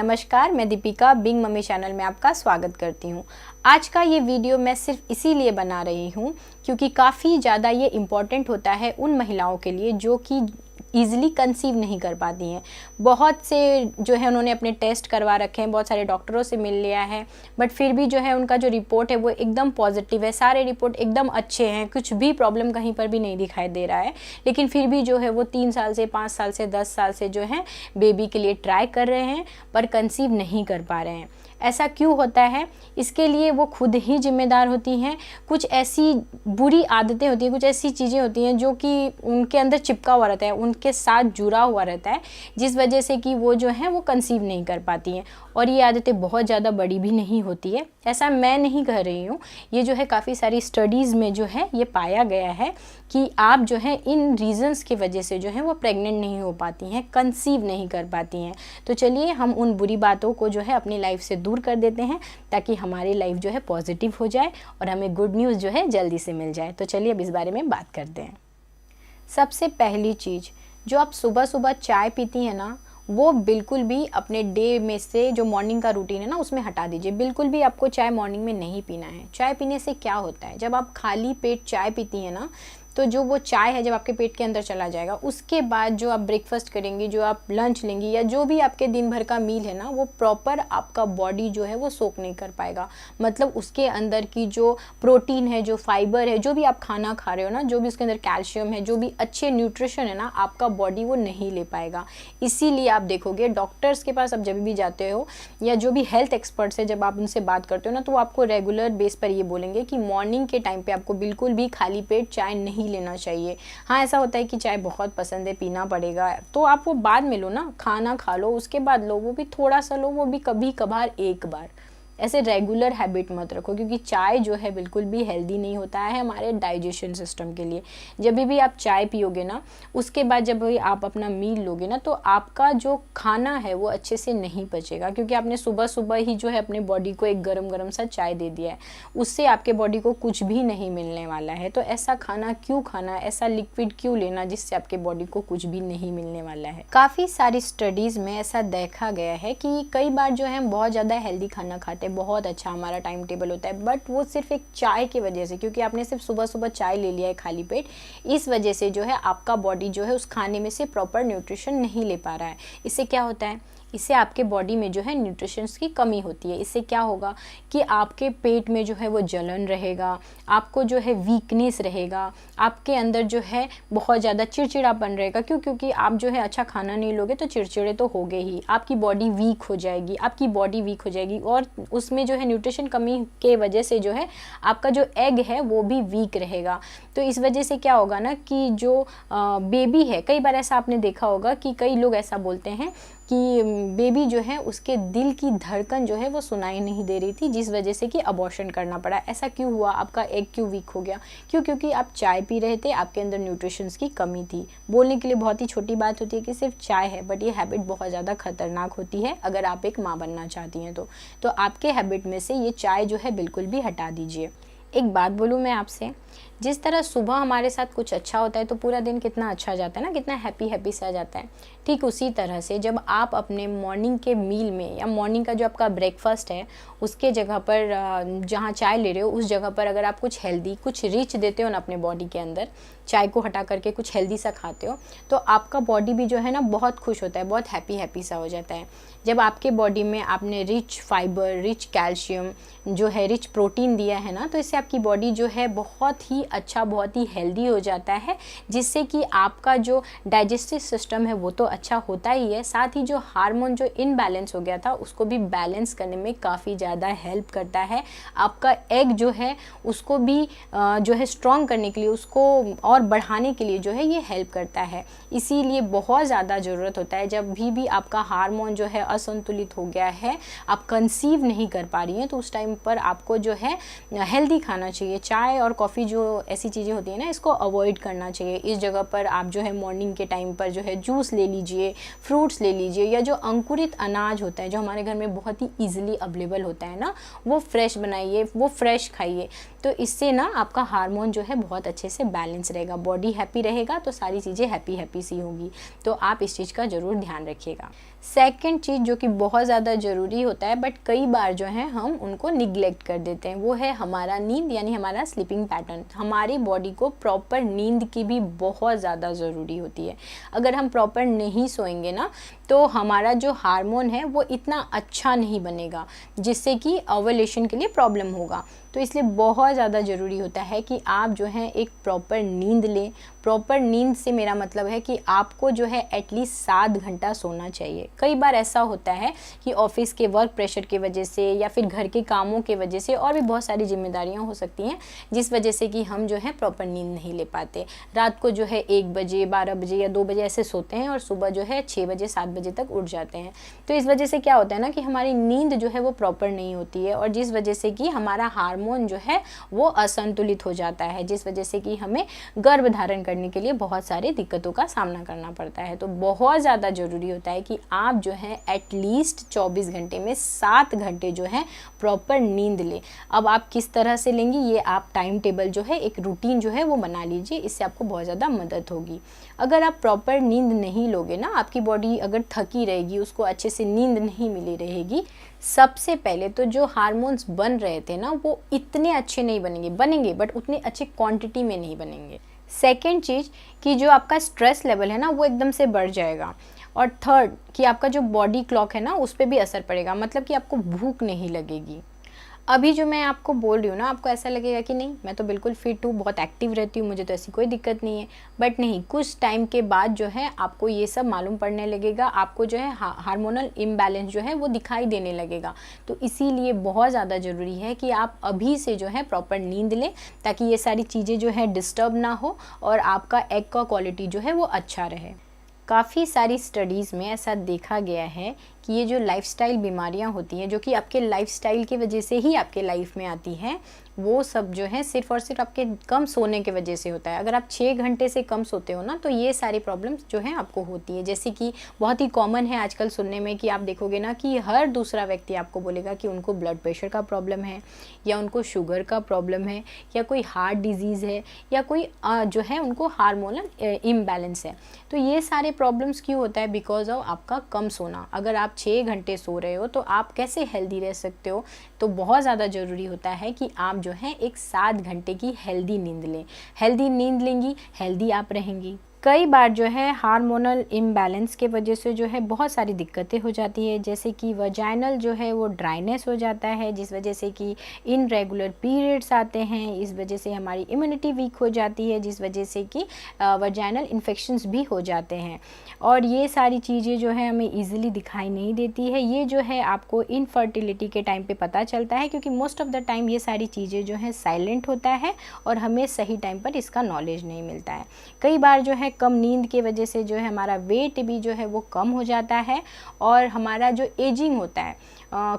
नमस्कार, मैं Deepika Bing mummy channel में आपका स्वागत करती हूँ। आज का ये वीडियो मैं सिर्फ इसीलिए बना रही हूँ क्योंकि काफ़ी ज़्यादा ये इम्पॉर्टेंट होता है उन महिलाओं के लिए जो कि ईज़िली कंसीव नहीं कर पाती हैं। बहुत से जो है उन्होंने अपने टेस्ट करवा रखे हैं, बहुत सारे डॉक्टरों से मिल लिया है, बट फिर भी जो है उनका जो रिपोर्ट है वो एकदम पॉजिटिव है, सारे रिपोर्ट एकदम अच्छे हैं, कुछ भी प्रॉब्लम कहीं पर भी नहीं दिखाई दे रहा है। लेकिन फिर भी जो है वो 3 साल से 5 साल से 10 साल से जो है बेबी के लिए ट्राई कर रहे हैं पर कंसीव नहीं कर पा रहे हैं। ऐसा क्यों होता है? इसके लिए वो खुद ही जिम्मेदार होती हैं। कुछ ऐसी बुरी आदतें होती हैं, कुछ ऐसी चीज़ें होती हैं जो कि उनके अंदर चिपका हुआ रहता है, उनके साथ जुड़ा हुआ रहता है, जिस वजह से कि वो जो है वो कंसीव नहीं कर पाती हैं। और ये आदतें बहुत ज़्यादा बड़ी भी नहीं होती है, ऐसा मैं नहीं कह रही हूँ। ये जो है काफ़ी सारी स्टडीज़ में जो है ये पाया गया है कि आप जो है इन रीज़न्स की वजह से जो है वो प्रेग्नेंट नहीं हो पाती हैं, कंसीव नहीं कर पाती हैं। तो चलिए हम उन बुरी बातों को जो है अपनी लाइफ से दूर कर देते हैं ताकि हमारी लाइफ जो है पॉजिटिव हो जाए और हमें गुड न्यूज़ जो है जल्दी से मिल जाए। तो चलिए अब इस बारे में बात करते हैं। सबसे पहली चीज़, जो आप सुबह सुबह चाय पीती हैं ना, वो बिल्कुल भी अपने डे में से जो मॉर्निंग का रूटीन है ना उसमें हटा दीजिए। बिल्कुल भी आपको चाय मॉर्निंग में नहीं पीना है। चाय पीने से क्या होता है, जब आप खाली पेट चाय पीती हैं ना, तो जो वो चाय है जब आपके पेट के अंदर चला जाएगा, उसके बाद जो आप ब्रेकफास्ट करेंगी, जो आप लंच लेंगी या जो भी आपके दिन भर का मील है ना, वो प्रॉपर आपका बॉडी जो है वो सोक नहीं कर पाएगा। मतलब उसके अंदर की जो प्रोटीन है, जो फाइबर है, जो भी आप खाना खा रहे हो ना, जो भी उसके अंदर कैल्शियम है, जो भी अच्छे न्यूट्रिशन है ना, आपका बॉडी वो नहीं ले पाएगा। इसीलिए आप देखोगे डॉक्टर्स के पास आप जब भी जाते हो या जो भी हेल्थ एक्सपर्ट्स है, जब आप उनसे बात करते हो ना, तो वो आपको रेगुलर बेस पर ये बोलेंगे कि मॉर्निंग के टाइम पे आपको बिल्कुल भी खाली पेट चाय नहीं लेना चाहिए। हाँ, ऐसा होता है कि चाय बहुत पसंद है, पीना पड़ेगा, तो आप वो बाद में लो ना, खाना खा लो उसके बाद लो, वो भी थोड़ा सा लो, वो भी कभी कभार एक बार। ऐसे रेगुलर हैबिट मत रखो क्योंकि चाय जो है बिल्कुल भी हेल्दी नहीं होता है हमारे डाइजेशन सिस्टम के लिए। जब भी आप चाय पियोगे ना, उसके बाद जब भी आप अपना मील लोगे ना, तो आपका जो खाना है वो अच्छे से नहीं पचेगा क्योंकि आपने सुबह सुबह ही जो है अपने बॉडी को एक गरम गरम सा चाय दे दिया है। उससे आपके बॉडी को कुछ भी नहीं मिलने वाला है। तो ऐसा खाना क्यों खाना, ऐसा लिक्विड क्यों लेना जिससे आपके बॉडी को कुछ भी नहीं मिलने वाला है। काफ़ी सारी स्टडीज़ में ऐसा देखा गया है कि कई बार जो है हम बहुत ज़्यादा हेल्दी खाना खाते हैं, बहुत अच्छा हमारा टाइम टेबल होता है, बट वो सिर्फ एक चाय की वजह से, क्योंकि आपने सिर्फ सुबह सुबह चाय ले लिया है खाली पेट, इस वजह से जो है आपका बॉडी जो है उस खाने में से प्रॉपर न्यूट्रिशन नहीं ले पा रहा है। इससे क्या होता है, इससे आपके बॉडी में जो है न्यूट्रिशंस की कमी होती है। इससे क्या होगा कि आपके पेट में जो है वो जलन रहेगा, आपको जो है वीकनेस रहेगा, आपके अंदर जो है बहुत ज़्यादा चिड़चिड़ापन रहेगा। क्योंकि आप जो है अच्छा खाना नहीं लोगे तो चिड़चिड़े तो होगे ही, आपकी बॉडी वीक हो जाएगी, आपकी बॉडी वीक हो जाएगी और उसमें जो है न्यूट्रिशन कमी के वजह से जो है आपका जो एग है वो भी वीक रहेगा। तो इस वजह से क्या होगा ना कि जो बेबी है, कई बार ऐसा आपने देखा होगा कि कई लोग ऐसा बोलते हैं कि बेबी जो है उसके दिल की धड़कन जो है वो सुनाई नहीं दे रही थी, जिस वजह से कि अबॉर्शन करना पड़ा। ऐसा क्यों हुआ, आपका एग क्यों वीक हो गया? क्योंकि आप चाय पी रहे थे, आपके अंदर न्यूट्रिशंस की कमी थी। बोलने के लिए बहुत ही छोटी बात होती है कि सिर्फ चाय है, बट ये हैबिट बहुत ज़्यादा खतरनाक होती है अगर आप एक माँ बनना चाहती हैं तो आपके हैबिट में से ये चाय जो है बिल्कुल भी हटा दीजिए। एक बात बोलूँ मैं आपसे, जिस तरह सुबह हमारे साथ कुछ अच्छा होता है तो पूरा दिन कितना अच्छा जाता है ना, कितना हैप्पी सा जाता है, ठीक उसी तरह से जब आप अपने मॉर्निंग के मील में या मॉर्निंग का जो आपका ब्रेकफास्ट है उसके जगह पर जहाँ चाय ले रहे हो उस जगह पर अगर आप कुछ हेल्दी, कुछ रिच देते हो ना अपने बॉडी के अंदर, चाय को हटा करके कुछ हेल्दी सा खाते हो, तो आपका बॉडी भी जो है ना बहुत खुश होता है, बहुत हैप्पी सा हो जाता है। जब आपके बॉडी में आपने रिच फाइबर, रिच कैल्शियम जो है, रिच प्रोटीन दिया है ना, तो इससे आपकी बॉडी जो है बहुत ही अच्छा, बहुत ही हेल्दी हो जाता है, जिससे कि आपका जो डाइजेस्टिव सिस्टम है वो तो अच्छा होता ही है, साथ ही जो हार्मोन जो इनबैलेंस हो गया था उसको भी बैलेंस करने में काफ़ी ज़्यादा हेल्प करता है। आपका एग जो है उसको भी जो है स्ट्रॉन्ग करने के लिए, उसको और बढ़ाने के लिए जो है ये हेल्प करता है। इसीलिए बहुत ज़्यादा ज़रूरत होता है जब भी आपका हार्मोन जो है असंतुलित हो गया है, आप कंसीव नहीं कर पा रही हैं, तो उस टाइम पर आपको जो है हेल्दी खाना चाहिए। चाय और कॉफ़ी जो ऐसी चीज़ें होती हैं ना, इसको अवॉइड करना चाहिए। इस जगह पर आप जो है मॉर्निंग के टाइम पर जो है जूस ले लीजिए, फ्रूट्स ले लीजिए, या जो अंकुरित अनाज होता है जो हमारे घर में बहुत ही ईजिली अवेलेबल होता है ना, वो फ्रेश बनाइए, वो फ्रेश खाइए। तो इससे ना आपका हार्मोन जो है बहुत अच्छे से बैलेंस रहेगा, बॉडी हैप्पी रहेगा, तो सारी चीज़ें हैप्पी हैप्पी सी होगी। तो आप इस चीज़ का ज़रूर ध्यान रखिएगा। सेकंड चीज़ जो कि बहुत ज़्यादा ज़रूरी होता है बट कई बार जो है हम उनको निगलेक्ट कर देते हैं, वो है हमारा नींद, यानी हमारा स्लीपिंग पैटर्न। हमारी बॉडी को प्रॉपर नींद की भी बहुत ज़्यादा ज़रूरी होती है। अगर हम प्रॉपर नहीं सोएंगे ना, तो हमारा जो हार्मोन है वो इतना अच्छा नहीं बनेगा, जिससे कि ओवुलेशन के लिए प्रॉब्लम होगा। तो इसलिए बहुत ज़्यादा ज़रूरी होता है कि आप जो है एक प्रॉपर नींद लें। प्रॉपर नींद से मेरा मतलब है कि आपको जो है एटलीस्ट 7 घंटा सोना चाहिए। कई बार ऐसा होता है कि ऑफिस के वर्क प्रेशर की वजह से या फिर घर के कामों की वजह से और भी बहुत सारी जिम्मेदारियां हो सकती हैं, जिस वजह से कि हम जो है प्रॉपर नींद नहीं ले पाते। रात को जो है 1 बजे, 12 बजे या 2 बजे ऐसे सोते हैं और सुबह जो है 6 बजे, 7 बजे तक उठ जाते हैं। तो इस वजह से क्या होता है ना कि हमारी नींद जो है वो प्रॉपर नहीं होती है, और जिस वजह से कि हमारा हार्मोन जो है वो असंतुलित हो जाता है, जिस वजह से कि हमें गर्भ धारण करने के लिए बहुत सारी दिक्कतों का सामना करना पड़ता है। तो बहुत ज़्यादा ज़रूरी होता है कि आप जो है एटलीस्ट 24 घंटे में 7 घंटे जो है प्रॉपर नींद लें। अब आप किस तरह से लेंगी, ये आप टाइम टेबल जो है, एक रूटीन जो है वो बना लीजिए, इससे आपको बहुत ज़्यादा मदद होगी। अगर आप प्रॉपर नींद नहीं लोगे ना, आपकी बॉडी अगर थकी रहेगी, उसको अच्छे से नींद नहीं मिली रहेगी, सबसे पहले तो जो हार्मोन्स बन रहे थे ना वो इतने अच्छे नहीं बनेंगे बट उतने अच्छे क्वांटिटी में नहीं बनेंगे। सेकेंड चीज़ कि जो आपका स्ट्रेस लेवल है ना वो एकदम से बढ़ जाएगा। और थर्ड कि आपका जो बॉडी क्लॉक है ना उस पर भी असर पड़ेगा, मतलब कि आपको भूख नहीं लगेगी। अभी जो मैं आपको बोल रही हूँ ना, आपको ऐसा लगेगा कि नहीं मैं तो बिल्कुल फिट हूँ, बहुत एक्टिव रहती हूँ, मुझे तो ऐसी कोई दिक्कत नहीं है। बट नहीं, कुछ टाइम के बाद जो है आपको ये सब मालूम पड़ने लगेगा, आपको जो है हार्मोनल इम्बैलेंस जो है वो दिखाई देने लगेगा। तो इसीलिए बहुत ज़्यादा ज़रूरी है कि आप अभी से जो है प्रॉपर नींद लें, ताकि ये सारी चीज़ें जो है डिस्टर्ब ना हो और आपका एग का क्वालिटी जो है वो अच्छा रहे। काफ़ी सारी स्टडीज़ में ऐसा देखा गया है कि ये जो लाइफस्टाइल बीमारियां होती हैं, जो कि आपके लाइफस्टाइल की वजह से ही आपके लाइफ में आती हैं, वो सब जो है सिर्फ और सिर्फ आपके कम सोने की वजह से होता है। अगर आप 6 घंटे से कम सोते हो ना, तो ये सारी प्रॉब्लम्स जो है आपको होती है। जैसे कि बहुत ही कॉमन है आजकल सुनने में कि आप देखोगे ना कि हर दूसरा व्यक्ति आपको बोलेगा कि उनको ब्लड प्रेशर का प्रॉब्लम है, या उनको शुगर का प्रॉब्लम है, या कोई हार्ट डिजीज़ है, या कोई जो है उनको हार्मोनल इम्बैलेंस है। तो ये सारे प्रॉब्लम्स क्यों होता है? बिकॉज ऑफ आपका कम सोना। अगर आप 6 घंटे सो रहे हो तो आप कैसे हेल्दी रह सकते हो? तो बहुत ज़्यादा ज़रूरी होता है कि आप जो है एक 7 घंटे की हेल्दी नींद लें। हेल्दी नींद लेंगी, हेल्दी आप रहेंगी। कई बार जो है हार्मोनल इम्बैलेंस के वजह से जो है बहुत सारी दिक्कतें हो जाती है, जैसे कि वजाइनल जो है वो ड्राइनेस हो जाता है, जिस वजह से कि इनरेगुलर पीरियड्स आते हैं। इस वजह से हमारी इम्यूनिटी वीक हो जाती है, जिस वजह से कि वजाइनल इन्फेक्शंस भी हो जाते हैं। और ये सारी चीज़ें जो है हमें ईजिली दिखाई नहीं देती है। ये जो है आपको इनफर्टिलिटी के टाइम पे पता चलता है, क्योंकि मोस्ट ऑफ़ द टाइम ये सारी चीज़ें जो है साइलेंट होता है और हमें सही टाइम पर इसका नॉलेज नहीं मिलता है। कई बार जो है कम नींद की वजह से जो है हमारा वेट भी जो है वो कम हो जाता है, और हमारा जो एजिंग होता है,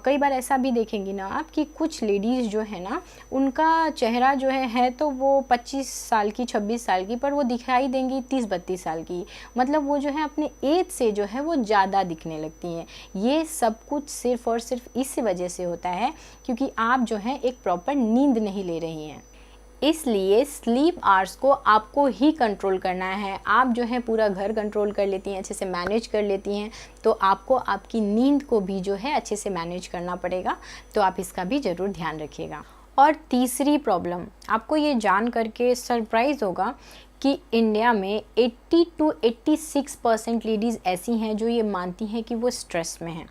कई बार ऐसा भी देखेंगी ना आप कि कुछ लेडीज़ जो है ना, उनका चेहरा जो है तो वो 25 साल की, 26 साल की, पर वो दिखाई देंगी 30-32 साल की। मतलब वो जो है अपने एज से जो है वो ज़्यादा दिखने लगती हैं। ये सब कुछ सिर्फ़ और सिर्फ इस वजह से होता है क्योंकि आप जो है एक प्रॉपर नींद नहीं ले रही हैं। इसलिए स्लीप आवर्स को आपको ही कंट्रोल करना है। आप जो है पूरा घर कंट्रोल कर लेती हैं, अच्छे से मैनेज कर लेती हैं, तो आपको आपकी नींद को भी जो है अच्छे से मैनेज करना पड़ेगा। तो आप इसका भी ज़रूर ध्यान रखिएगा। और तीसरी प्रॉब्लम, आपको ये जान करके सरप्राइज़ होगा कि इंडिया में 80 to 86% लेडीज़ ऐसी हैं जो ये मानती हैं कि वो स्ट्रेस में हैं।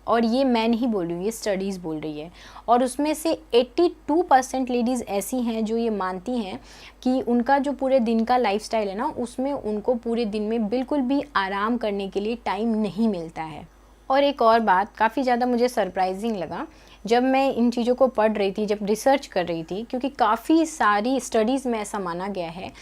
और ये मैं नहीं बोल रही हूँ, ये स्टडीज़ बोल रही है। और उसमें से 82% लेडीज़ ऐसी हैं जो ये मानती हैं कि उनका जो पूरे दिन का लाइफस्टाइल है ना, उसमें उनको पूरे दिन में बिल्कुल भी आराम करने के लिए टाइम नहीं मिलता है। और एक और बात काफ़ी ज़्यादा मुझे सरप्राइजिंग लगा जब मैं इन चीज़ों को पढ़ रही थी, जब रिसर्च कर रही थी, क्योंकि काफ़ी सारी स्टडीज़ में ऐसा माना गया है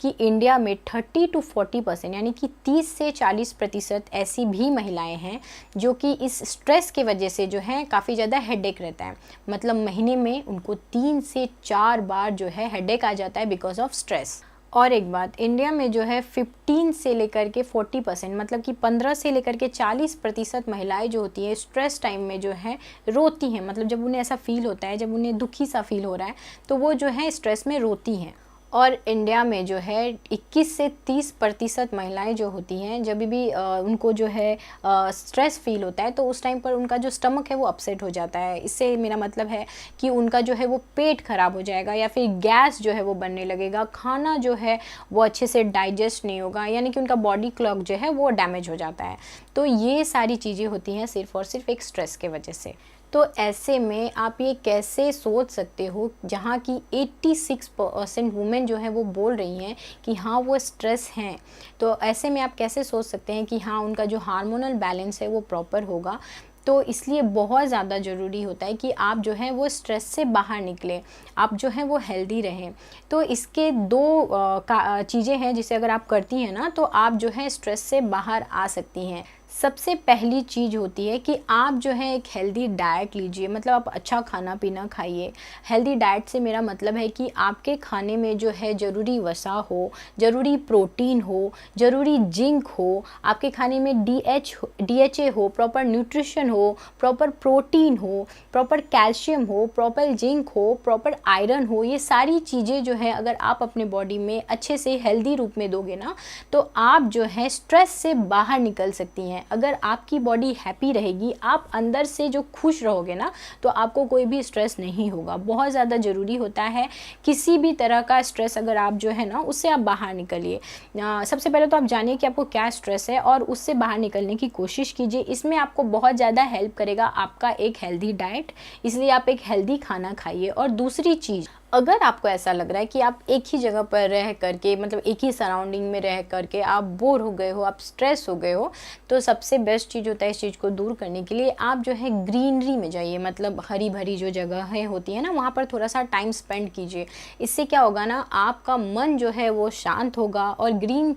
कि इंडिया में 30 to 40% यानी कि 30 से 40% ऐसी भी महिलाएं हैं जो कि इस स्ट्रेस की वजह से जो है काफ़ी ज़्यादा हेडेक रहता है। मतलब महीने में उनको 3 से 4 बार जो है हेडेक आ जाता है बिकॉज ऑफ स्ट्रेस। और एक बात, इंडिया में जो है 15 से लेकर के 40% मतलब कि 15 से लेकर के 40% महिलाएं जो होती है स्ट्रेस टाइम में जो है रोती हैं। मतलब जब उन्हें ऐसा फील होता है, जब उन्हें दुखी सा फील हो रहा है तो वो जो है स्ट्रेस में रोती हैं। और इंडिया में जो है 21 से 30% महिलाएं जो होती हैं जब भी उनको जो है स्ट्रेस फील होता है तो उस टाइम पर उनका जो स्टमक है वो अपसेट हो जाता है। इससे मेरा मतलब है कि उनका जो है वो पेट खराब हो जाएगा या फिर गैस जो है वो बनने लगेगा, खाना जो है वो अच्छे से डाइजेस्ट नहीं होगा, यानी कि उनका बॉडी क्लॉक जो है वो डैमेज हो जाता है। तो ये सारी चीज़ें होती हैं सिर्फ़ और सिर्फ एक स्ट्रेस के वजह से। तो ऐसे में आप ये कैसे सोच सकते हो, जहाँ की 86% वुमेन जो है वो बोल रही हैं कि हाँ वो स्ट्रेस हैं, तो ऐसे में आप कैसे सोच सकते हैं कि हाँ उनका जो हार्मोनल बैलेंस है वो प्रॉपर होगा। तो इसलिए बहुत ज़्यादा ज़रूरी होता है कि आप जो है वो स्ट्रेस से बाहर निकलें, आप जो है वो हेल्दी रहें। तो इसके दो चीज़ें हैं जिसे अगर आप करती हैं ना तो आप जो है स्ट्रेस से बाहर आ सकती हैं। सबसे पहली चीज़ होती है कि आप जो है एक हेल्दी डाइट लीजिए, मतलब आप अच्छा खाना पीना खाइए। हेल्दी डाइट से मेरा मतलब है कि आपके खाने में जो है ज़रूरी वसा हो, ज़रूरी प्रोटीन हो, ज़रूरी जिंक हो, आपके खाने में DHA हो, प्रॉपर न्यूट्रिशन हो, प्रॉपर प्रोटीन हो, प्रॉपर कैल्शियम हो, प्रॉपर जिंक हो, प्रॉपर आयरन हो। ये सारी चीज़ें जो है अगर आप अपने बॉडी में अच्छे से हेल्दी रूप में दोगे ना तो आप जो है स्ट्रेस से बाहर निकल सकती हैं। अगर आपकी बॉडी हैप्पी रहेगी, आप अंदर से जो खुश रहोगे ना तो आपको कोई भी स्ट्रेस नहीं होगा। बहुत ज़्यादा ज़रूरी होता है किसी भी तरह का स्ट्रेस अगर आप जो है ना उससे आप बाहर निकलिए। सबसे पहले तो आप जानिए कि आपको क्या स्ट्रेस है और उससे बाहर निकलने की कोशिश कीजिए। इसमें आपको बहुत ज़्यादा हेल्प करेगा आपका एक हेल्दी डाइट, इसलिए आप एक हेल्दी खाना खाइए। और दूसरी चीज़, अगर आपको ऐसा लग रहा है कि आप एक ही जगह पर रह करके, मतलब एक ही सराउंडिंग में रह करके आप बोर हो गए हो, आप स्ट्रेस हो गए हो, तो सबसे बेस्ट चीज़ होता है इस चीज़ को दूर करने के लिए आप जो है ग्रीनरी में जाइए। मतलब हरी भरी जो जगहें होती है ना वहाँ पर थोड़ा सा टाइम स्पेंड कीजिए। इससे क्या होगा ना, आपका मन जो है वो शांत होगा। और ग्रीन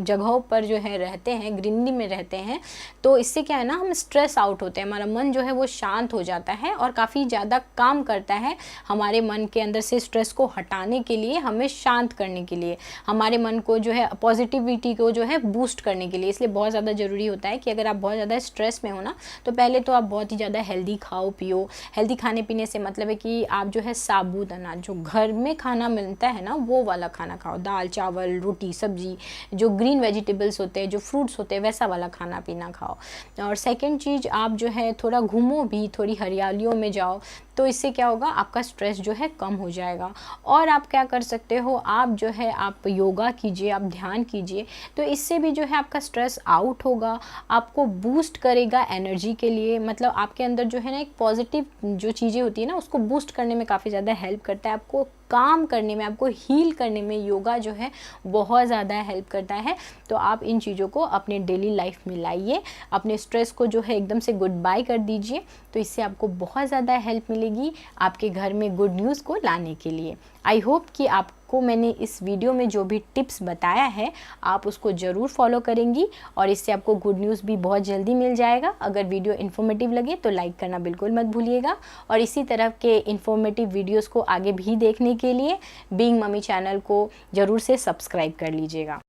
जगहों पर जो है रहते हैं, ग्रीनरी में रहते हैं, तो इससे क्या है ना, हम स्ट्रेस आउट होते हैं, हमारा मन जो है वो शांत हो जाता है और काफ़ी ज़्यादा काम करता है हमारे मन के अंदर से स्ट्रेस को हटाने के लिए, हमें शांत करने के लिए, हमारे मन को जो है पॉजिटिविटी को जो है बूस्ट करने के लिए। इसलिए बहुत ज़्यादा ज़रूरी होता है कि अगर आप बहुत ज़्यादा स्ट्रेस में हो ना तो पहले तो आप बहुत ही ज़्यादा हेल्दी खाओ पियो। हेल्दी खाने पीने से मतलब है कि आप जो है साबुत अनाज, जो घर में खाना मिलता है ना वो वाला खाना खाओ, दाल चावल रोटी सब्जी, जो ग्रीन वेजिटेबल्स होते हैं, जो फ्रूट्स होते हैं, वैसा वाला खाना पीना खाओ। और सेकेंड चीज़, आप जो है थोड़ा घूमो भी, थोड़ी हरियालियों में जाओ, तो इससे क्या होगा, आपका स्ट्रेस जो है कम हो जाएगा। और आप क्या कर सकते हो, आप जो है आप योगा कीजिए, आप ध्यान कीजिए, तो इससे भी जो है आपका स्ट्रेस आउट होगा, आपको बूस्ट करेगा एनर्जी के लिए। मतलब आपके अंदर जो है ना एक पॉजिटिव जो चीज़ें होती है ना उसको बूस्ट करने में काफ़ी ज़्यादा हेल्प करता है, आपको काम करने में, आपको हील करने में योगा जो है बहुत ज़्यादा हेल्प करता है। तो आप इन चीज़ों को अपने डेली लाइफ में लाइए, अपने स्ट्रेस को जो है एकदम से गुड बाय कर दीजिए, तो इससे आपको बहुत ज़्यादा हेल्प मिलेगी आपके घर में गुड न्यूज़ को लाने के लिए। आई होप कि आपको मैंने इस वीडियो में जो भी टिप्स बताया है आप उसको ज़रूर फॉलो करेंगी और इससे आपको गुड न्यूज़ भी बहुत जल्दी मिल जाएगा। अगर वीडियो इन्फॉर्मेटिव लगे तो लाइक करना बिल्कुल मत भूलिएगा और इसी तरह के इन्फॉर्मेटिव वीडियोज़ को आगे भी देखने के लिए बीइंग मम्मी चैनल को ज़रूर से सब्सक्राइब कर लीजिएगा।